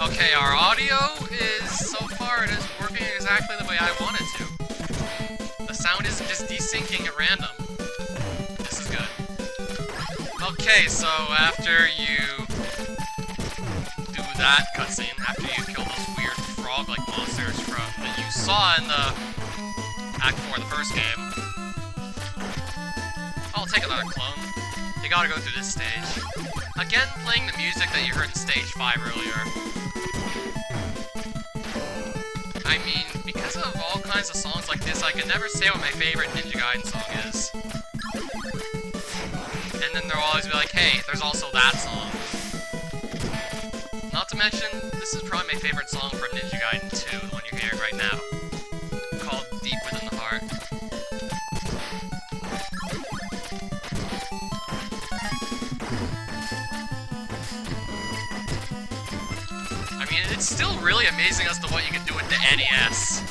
Okay, our audio is, so far, it is working exactly the way I want it to. The sound isn't just desyncing at random. This is good. Okay, so after you do that cutscene, after you kill those weird frog-like monsters that you saw in the Act 4 of the first game, I'll take another clone. You gotta go through this stage. Again, playing the music that you heard in Stage 5 earlier. I mean, because of all kinds of songs like this, I can never say what my favorite Ninja Gaiden song is. And then they'll always be like, hey, there's also that song. Not to mention, this is probably my favorite song from Ninja Gaiden 2, the one you're hearing right now. Called Deep Within the Heart. I mean, it's still really amazing as to what you can do with the NES.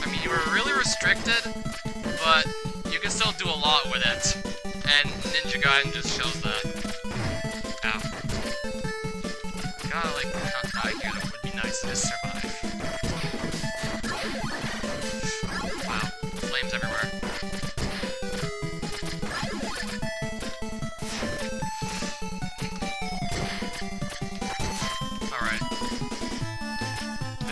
I mean, you were really restricted, but you can still do a lot with it. And Ninja Gaiden just shows that. Ow. Gotta, like, not die here, that would be nice to just survive. Wow, flames everywhere.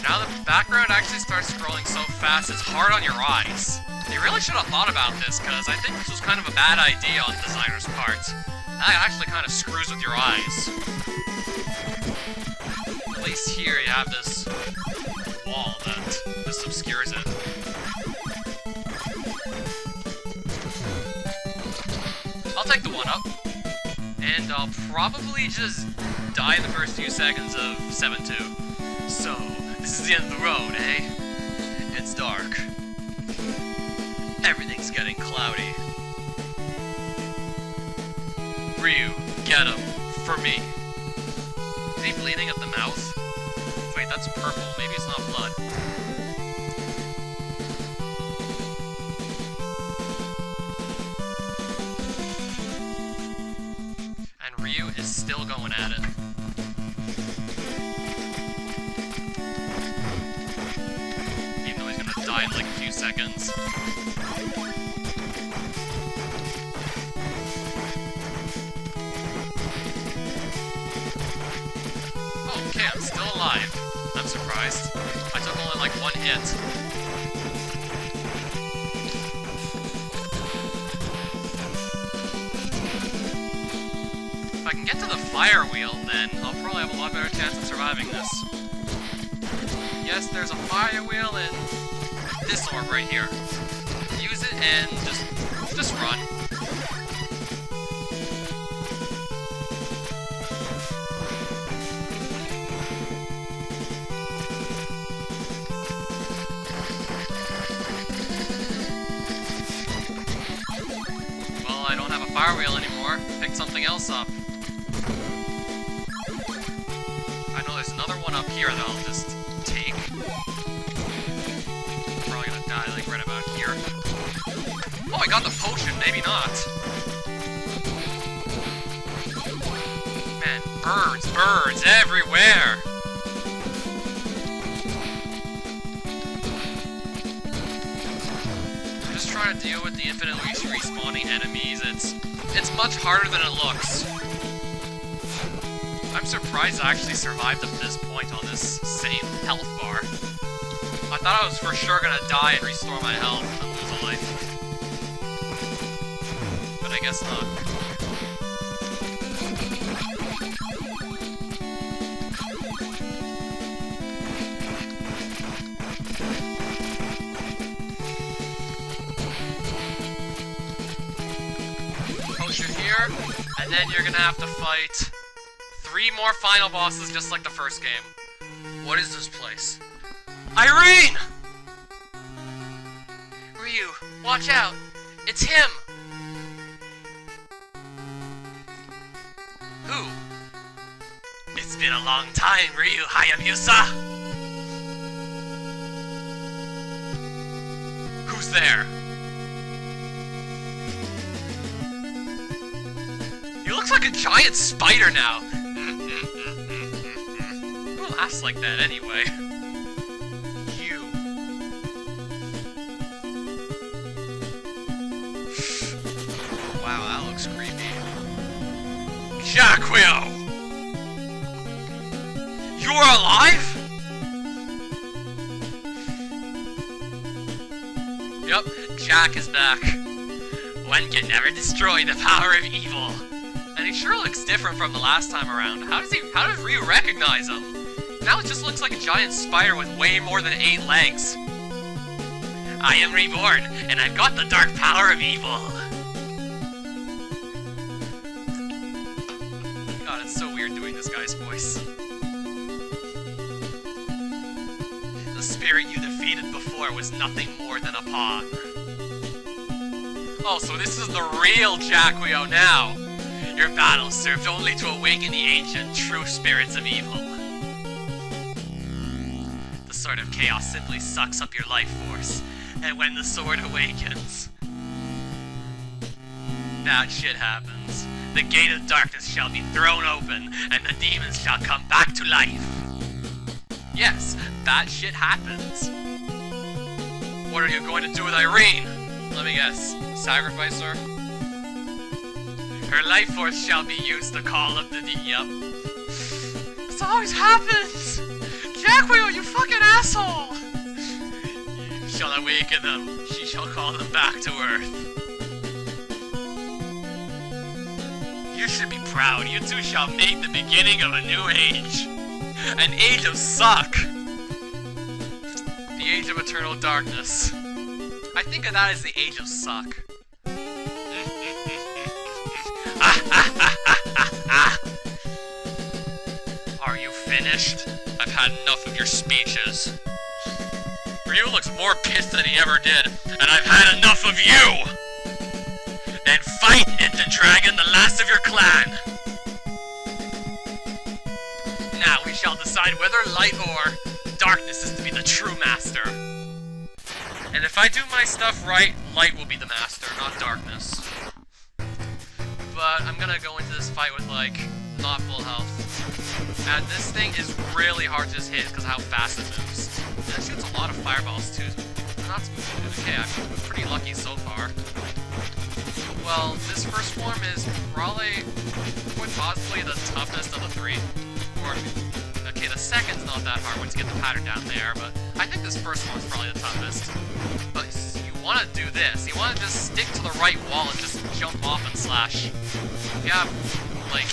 Now the background actually starts scrolling so fast it's hard on your eyes. They really should have thought about this, because I think this was kind of a bad idea on the designer's part. That actually kind of screws with your eyes. At least here you have this wall that just obscures it. I'll take the 1-up. And I'll probably just die in the first few seconds of 7-2. So, this is the end of the road, eh? It's dark. Everything's getting cloudy. Ryu, get him. For me. Is he bleeding at the mouth? Wait, that's purple. Maybe it's not blood. And Ryu is still going at it. Die in like a few seconds. Oh, okay, I'm still alive. I'm surprised. I took only like one hit. If I can get to the fire wheel, then I'll probably have a lot better chance of surviving this. Yes, there's a fire wheel and this orb right here. Use it and just run. Well, I don't have a fire wheel anymore. Pick something else up. I know there's another one up here that I'll just take. Die, like, right about here. Oh, I got the potion, maybe not. Man, birds everywhere! I'm just trying to deal with the infinitely respawning enemies. It's much harder than it looks. I'm surprised I actually survived up to this point on this same health bar. I thought I was for sure gonna die and restore my health and lose a life. But I guess not. Potion here, and then you're gonna have to fight 3 more final bosses just like the first game. What is this place? Irene! Ryu, watch out! It's him! Who? It's been a long time, Ryu Hayabusa! Who's there? He looks like a giant spider now. Who laughs like that anyway? You. Wow, that looks creepy. Jaquio! You're alive? Yup, Jack is back. One can never destroy the power of evil. And he sure looks different from the last time around. How does Ryu recognize him? Now it just looks like a giant spider with way more than 8 legs. I am reborn, and I've got the dark power of evil. God, it's so weird doing this guy's voice. The spirit you defeated before was nothing more than a pawn. Oh, so this is the real Jaquio now! Your battle served only to awaken the ancient, true spirits of evil. The sword of chaos simply sucks up your life force, and when the sword awakens, bad shit happens. The gate of darkness shall be thrown open, and the demons shall come back to life. Yes, bad shit happens. What are you going to do with Irene? Let me guess. Sacrifice her? Her life force shall be used to call up the yup. This always happens! Jaquio, you fucking asshole! You shall awaken them. She shall call them back to Earth. You should be proud. You two shall make the beginning of a new age. An age of suck. The age of eternal darkness. I think of that as the age of suck. Are you finished? I've had enough of your speeches. Ryu looks more pissed than he ever did, and I've had enough of you! Then fight, Ninja Dragon, the last of your clan! Now we shall decide whether light or darkness is to be the true master. And if I do my stuff right, light will be the master, not darkness. But I'm gonna go into this fight with, like, not full health. And this thing is really hard to just hit because of how fast it moves. And it shoots a lot of fireballs too. Not okay, I'm pretty lucky so far. Well, this first form is probably quite possibly the toughest of the 3. Or, okay, the second's not that hard once you get the pattern down there, but I think this first one's probably the toughest. But you want to do this. You want to just stick to the right wall and just jump off and slash. If you have, like,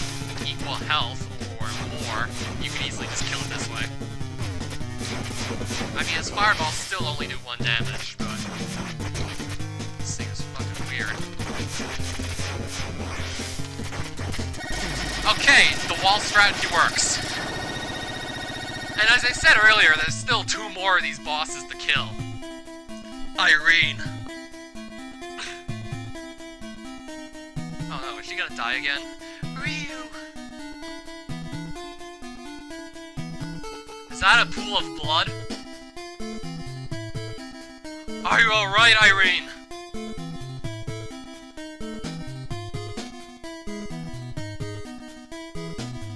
equal health or more, you can easily just kill it this way. I mean, his fireballs still only do 1 damage, but this thing is fucking weird. Okay, the wall strategy works. And as I said earlier, there's still 2 more of these bosses to kill. Irene. Oh no, is she gonna die again? Ryu! Is that a pool of blood? Are you alright, Irene?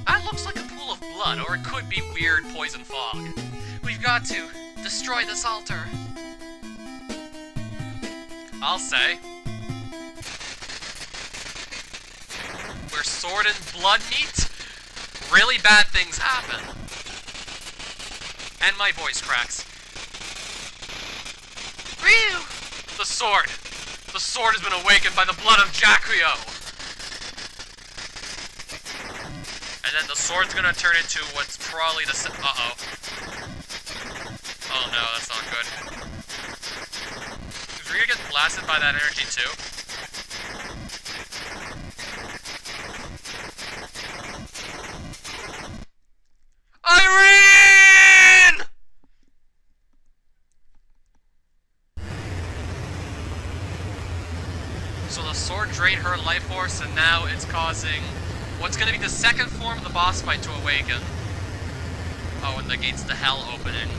That looks like a pool of blood, or it could be weird poison fog. We've got to destroy this altar. I'll say. Where sword and blood meet, really bad things happen. And my voice cracks. Ryu! The sword! The sword has been awakened by the blood of Jaquio! And then the sword's gonna turn into what's probably the uh-oh. Oh no, that's not good. Is Ryu getting blasted by that energy too? Irene! So the sword drained her life force, and now it's causing what's going to be the second form of the boss fight to awaken. Oh, and the gates to hell opening.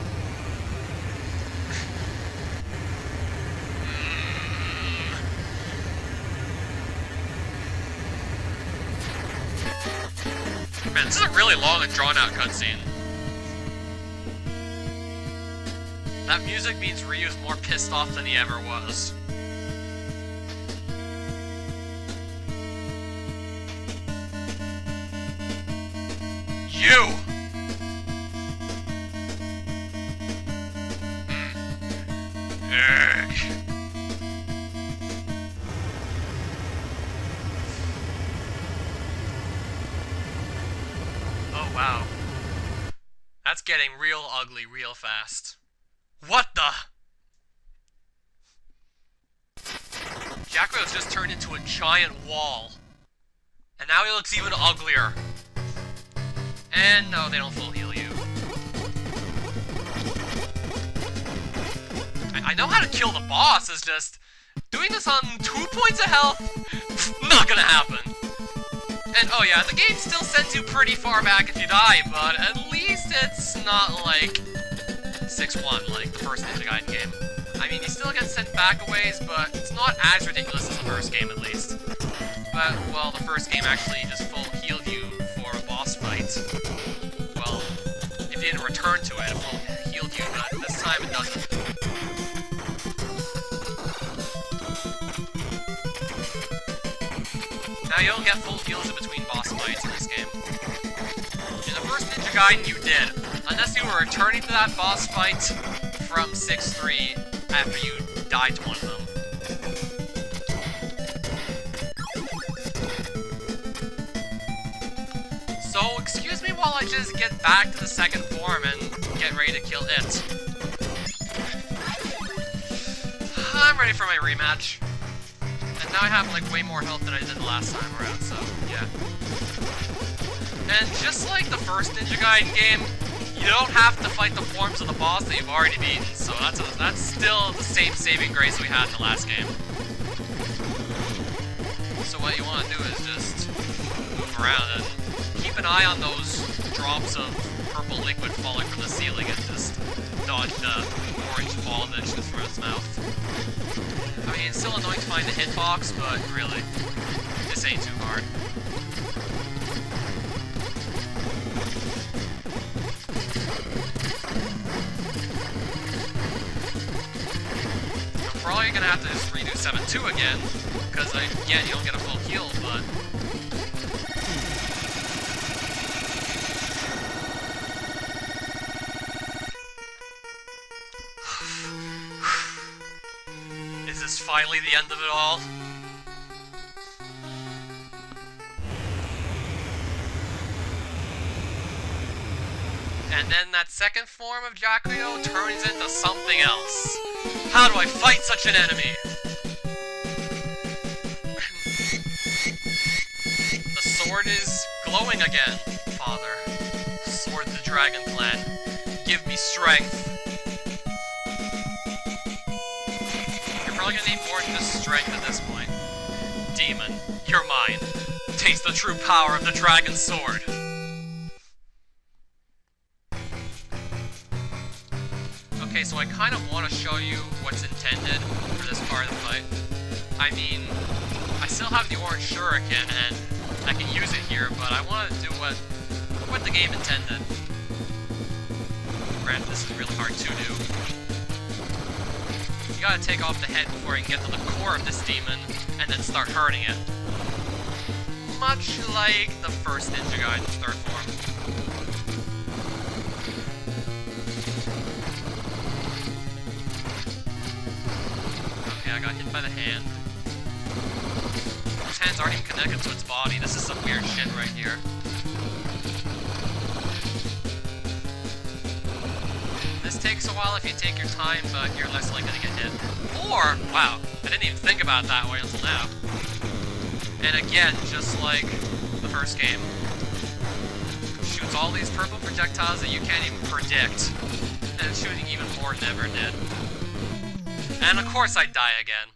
Man, this is a really long and drawn-out cutscene. That music means Ryu's more pissed off than he ever was. You! Oh, wow. That's getting real ugly real fast. What the? Jaquio's just turned into a giant wall. And now he looks even uglier. And no, they don't full heal you. I know how to kill the boss, it's just... doing this on 2 points of health? Not gonna happen. And oh yeah, the game still sends you pretty far back if you die, but at least it's not like 6-1 like the first Ninja Gaiden game. I mean, you still get sent back a ways, but it's not as ridiculous as the first game at least. But, well, the first game actually just full healed you for a boss fight. Well, if you didn't return to it, it full healed you, but this time it doesn't. Now you don't get full heals in between boss fights in this game. In the first Ninja Gaiden you did, unless you were returning to that boss fight from 6-3 after you died to one of them. So, excuse me while I just get back to the second form and get ready to kill it. I'm ready for my rematch. And now I have, like, way more health than I did the last time around, so, yeah. And just like the first Ninja Gaiden game, you don't have to fight the forms of the boss that you've already beaten, so that's still the same saving grace we had in the last game. So what you want to do is just move around and keep an eye on those drops of purple liquid falling from the ceiling and just dodge the orange ball that shoots from its mouth. I mean, it's still annoying to find the hitbox, but really, this ain't too hard. I'm probably gonna have to just redo 7-2 again, because again, you don't get a full heal, but... Is this finally the end of it all? And then that second form of Jaquio turns into something else. How do I fight such an enemy? The sword is glowing again, Father. Sword of the Dragon Clan. Give me strength. You're probably gonna need more than just strength at this point. Demon, you're mine. Taste the true power of the Dragon Sword. Okay, so I kind of want to show you what's intended for this part of the fight. I mean, I still have the orange shuriken, and I can use it here, but I want to do what the game intended. Granted, this is really hard to do. You gotta take off the head before you can get to the core of this demon, and then start hurting it. Much like the first Ninja Gaiden's third form. I got hit by the hand. Those hands aren't even connected to its body. This is some weird shit right here. This takes a while if you take your time, but you're less likely to get hit. Or, wow, I didn't even think about it that way until now. And again, just like the first game, shoots all these purple projectiles that you can't even predict, and it's shooting even more than ever did. And of course I die again.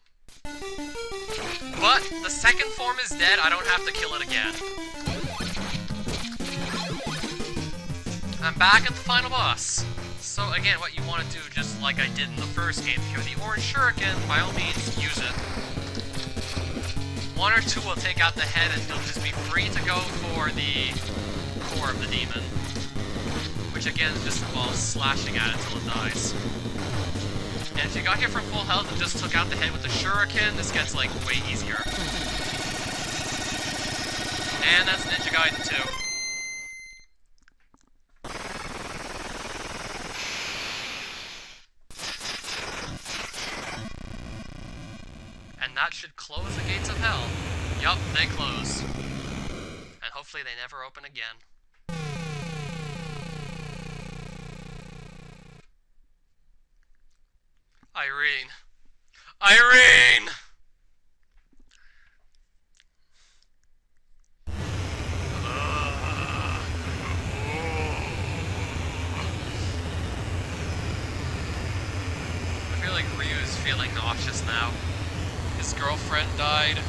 But the second form is dead, I don't have to kill it again. I'm back at the final boss. So again, what you want to do, just like I did in the first game, if you have the orange shuriken, by all means, use it. 1 or 2 will take out the head and you'll just be free to go for the core of the demon. Which again just involves slashing at it till it dies. And if you got here from full health and just took out the head with the shuriken, this gets like way easier. And that's Ninja Gaiden 2. And that should close the gates of hell. Yup, they close. And hopefully they never open again. Irene. Irene! I feel like Ryu's feeling nauseous now. His girlfriend died.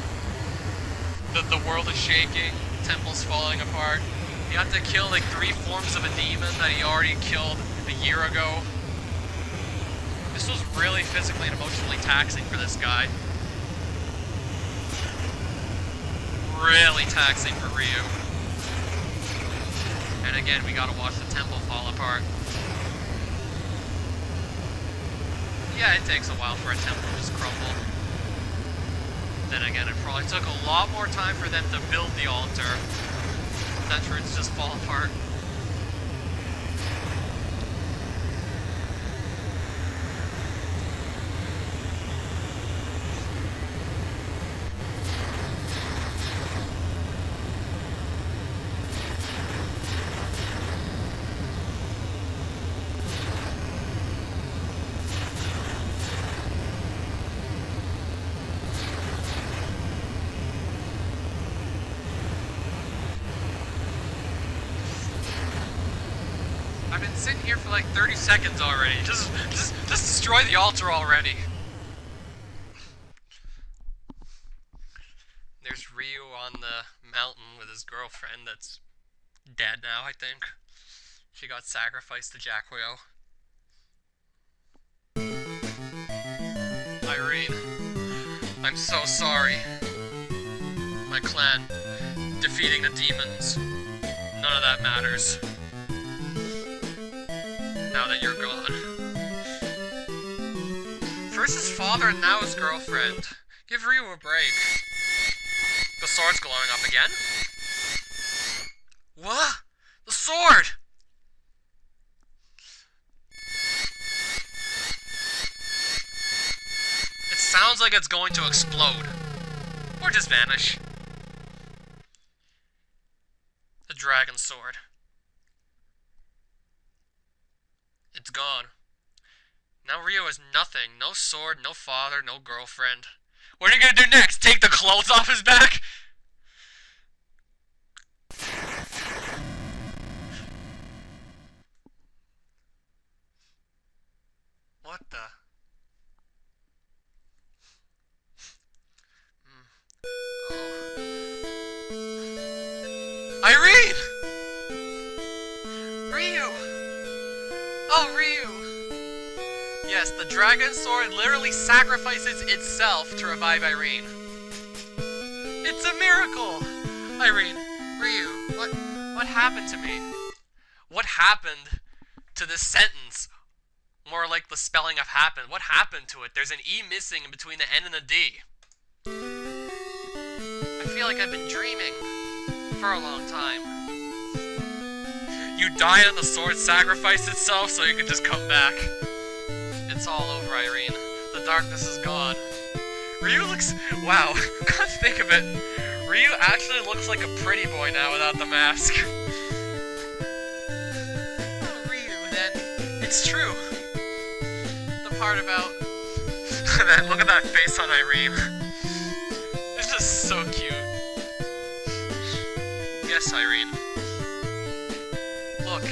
The world is shaking. The temple's falling apart. He had to kill like 3 forms of a demon that he already killed a year ago. This was really physically and emotionally taxing for this guy. Really taxing for Ryu. And again, we gotta watch the temple fall apart. Yeah, it takes a while for a temple to just crumble. Then again, it probably took a lot more time for them to build the altar than for it to just fall apart. I've been sitting here for like 30 seconds already. Just destroy the altar already. There's Ryu on the mountain with his girlfriend that's dead now, I think. She got sacrificed to Jaquio. Irene, I'm so sorry. My clan defeating the demons. None of that matters. Now that you're gone. First his father and now his girlfriend. Give Ryu a break. The sword's glowing up again. What? The sword! It sounds like it's going to explode. Or just vanish. The dragon sword. It's gone. Now Ryu has nothing. No sword, no father, no girlfriend. What are you gonna do next? Take the clothes off his back? What the? Oh. Irene! Ryu! Oh, Ryu! Yes, the dragon sword literally sacrifices itself to revive Irene. It's a miracle! Irene, Ryu, what happened to me? What happened to this sentence? More like the spelling of happened. What happened to it? There's an E missing in between the N and the D. I feel like I've been dreaming for a long time. You died and the sword sacrificed itself so you could just come back. It's all over, Irene. The darkness is gone. Ryu looks... Wow, come to think of it. Ryu actually looks like a pretty boy now without the mask. Oh, Ryu, then. It's true. The part about... Look at that face on Irene. It's just so cute. Yes, Irene. Look.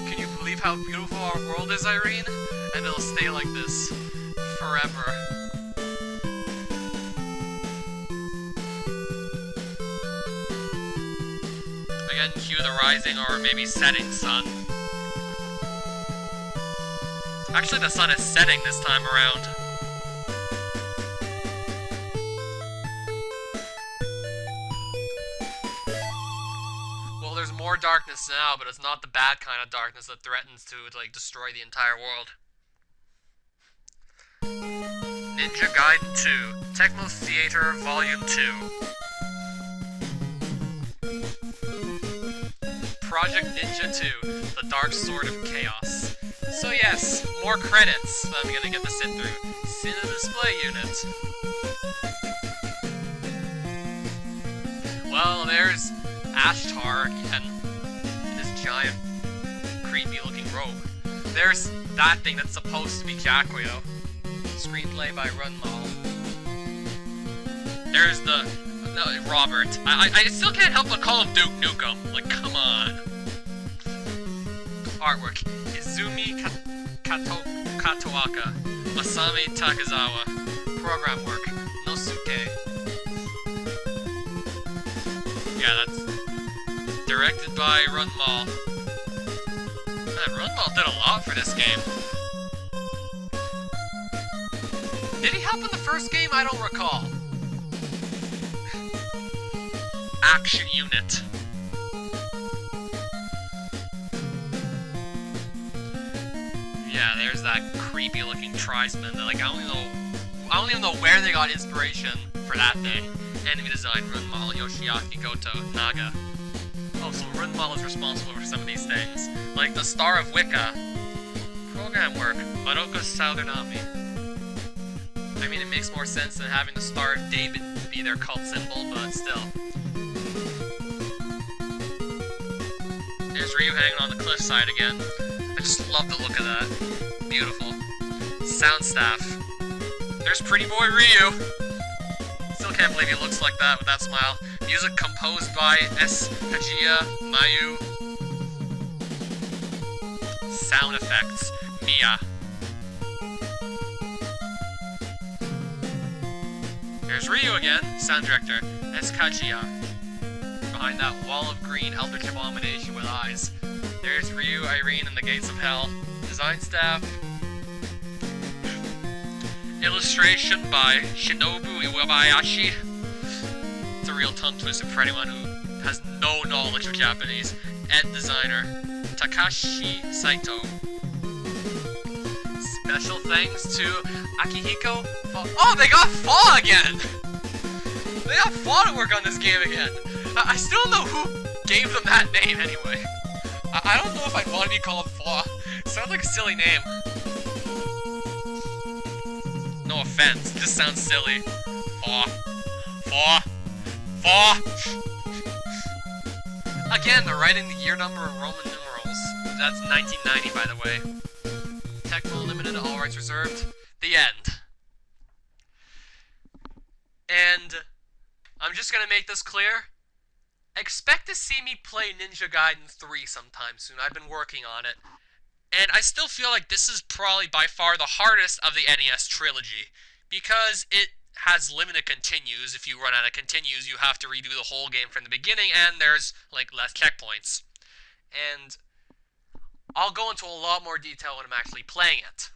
Can you believe how beautiful our world is, Irene? And it'll stay like this forever. Again, cue the rising or maybe setting sun. Actually, the sun is setting this time around. more darkness now, but it's not the bad kind of darkness that threatens to, like, destroy the entire world. Ninja Gaiden 2, Tecmo Theater Volume 2. Project Ninja 2, The Dark Sword of Chaos. So yes, more credits that I'm gonna get to sit through. Cine Display Unit. Well, there's Ashtar again, in his giant, creepy-looking robe. There's that thing that's supposed to be Jaquio. Screenplay by Runmal. There's the... no, Robert. I still can't help but call him Duke Nukem. Like, come on. Artwork. Izumi Katoaka. Masami Takezawa. Program work. Nosuke. Yeah, that's directed by Runmal. Man, Runmal did a lot for this game. Did he help in the first game? I don't recall. Action Unit. Yeah, there's that creepy looking tribesman that, like, I don't even know where they got inspiration for that thing. Enemy design, Runmal, Yoshiaki, Goto, Naga. Oh, so Runmal is responsible for some of these things. Like the Star of Wicca. Program work, Madoka Southernami. I mean, it makes more sense than having the Star of David be their cult symbol, but still. There's Ryu hanging on the cliffside again. I just love the look of that. Beautiful. Sound staff. There's Pretty Boy Ryu. Still can't believe he looks like that with that smile. Music composed by S. Hajiya Mayu. Sound effects. Mia. There's Ryu again. Sound director. S. Kajiya. Behind that wall of green eldritch abomination with eyes. There's Ryu, Irene, and the Gates of Hell. Design staff. Illustration by Shinobu Iwabayashi. It's a real tongue twister for anyone who has no knowledge of Japanese. Ed designer Takashi Saito. Special thanks to Akihiko Fa. Oh, they got Fa again! They got Fa to work on this game again. I still don't know who gave them that name anyway. I don't know if I'd want to be called Fa. It sounds like a silly name. No offense, it just sounds silly. Fa. Fa. Fa. Again, they're writing the year number of Roman numerals. That's 1990, by the way. Tecmo Limited, all rights reserved. The end. And I'm just gonna make this clear. Expect to see me play Ninja Gaiden 3 sometime soon. I've been working on it. And I still feel like this is probably by far the hardest of the NES trilogy, because it has limited continues. If you run out of continues, you have to redo the whole game from the beginning, and there's, like, less checkpoints. And I'll go into a lot more detail when I'm actually playing it.